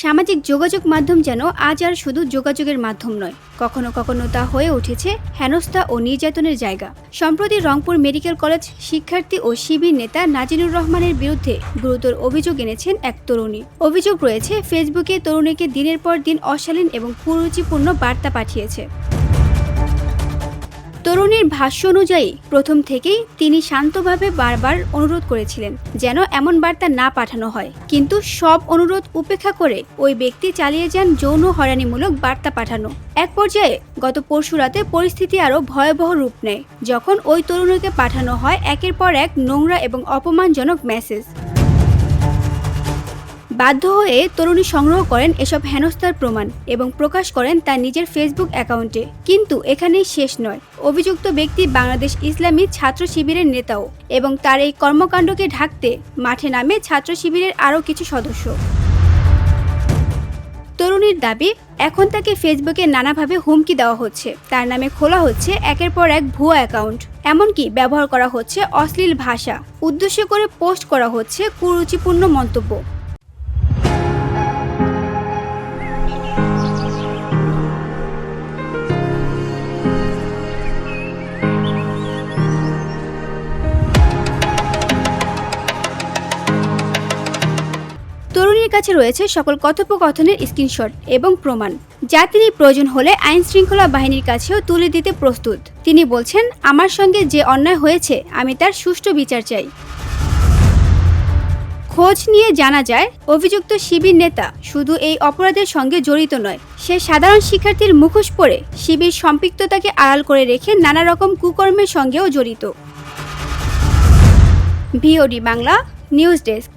সামাজিক যোগাযোগ মাধ্যম যেন আজ আর শুধু যোগাযোগের মাধ্যম নয়, কখনো কখনো তা হয়ে উঠেছে হেনস্থা ও নির্যাতনের জায়গা। সম্প্রতি রংপুর মেডিকেল কলেজ শিক্ষার্থী ও শিবির নেতা নাজিনুর রহমানের বিরুদ্ধে গুরুতর অভিযোগ এনেছেন এক তরুণী। অভিযোগ রয়েছে, ফেসবুকে তরুণীকে দিনের পর দিন অশালীন এবং কুরুচিপূর্ণ বার্তা পাঠিয়েছে। তরুণীর ভাষ্য অনুযায়ী প্রথম থেকেই তিনি শান্তভাবে বারবার অনুরোধ করেছিলেন যেন এমন বার্তা না পাঠানো হয়, কিন্তু সব অনুরোধ উপেক্ষা করে ওই ব্যক্তি চালিয়ে যান যৌন হয়রানিমূলক বার্তা পাঠানো। এক পর্যায়ে গত পরশু রাতে পরিস্থিতি আরও ভয়াবহ রূপ নেয়, যখন ওই তরুণীকে পাঠানো হয় একের পর এক নোংরা এবং অপমানজনক মেসেজ। বাধ্য হয়ে তরুণী সংগ্রহ করেন এসব হেনস্থার প্রমাণ এবং প্রকাশ করেন তার নিজের ফেসবুক অ্যাকাউন্টে। কিন্তু এখানেই শেষ নয়, অভিযুক্ত ব্যক্তি বাংলাদেশ ইসলামী ছাত্র শিবিরের নেতাও, এবং তার এই কর্মকাণ্ডকে ঢাকতে মাঠে নামে ছাত্র শিবিরের আরও কিছু সদস্য। তরুণীর দাবি, এখন তাকে ফেসবুকে নানাভাবে হুমকি দেওয়া হচ্ছে, তার নামে খোলা হচ্ছে একের পর এক ভুয়া অ্যাকাউন্ট, এমনকি ব্যবহার করা হচ্ছে অশ্লীল ভাষা, উদ্দেশ্য করে পোস্ট করা হচ্ছে কুরুচিপূর্ণ মন্তব্য। তরুণীর কাছে রয়েছে সকল কথোপকথনের স্ক্রিনশট এবং প্রমাণ, যা তিনি প্রয়োজন হলে আইন শৃঙ্খলা বাহিনীর কাছেও তুলে দিতে প্রস্তুত। তিনি বলছেন, আমার সঙ্গে যে অন্যায় হয়েছে আমি তার সুষ্ঠু বিচার চাই। খোঁজ নিয়ে জানা যায়, অভিযুক্ত শিবির নেতা শুধু এই অপরাধের সঙ্গে জড়িত নয়, সে সাধারণ শিক্ষার্থীর মুখোশ পরে শিবির সম্পৃক্ততাকে আড়াল করে রেখে নানা রকম কুকর্মের সঙ্গেও জড়িত। VOD Bangla news desk.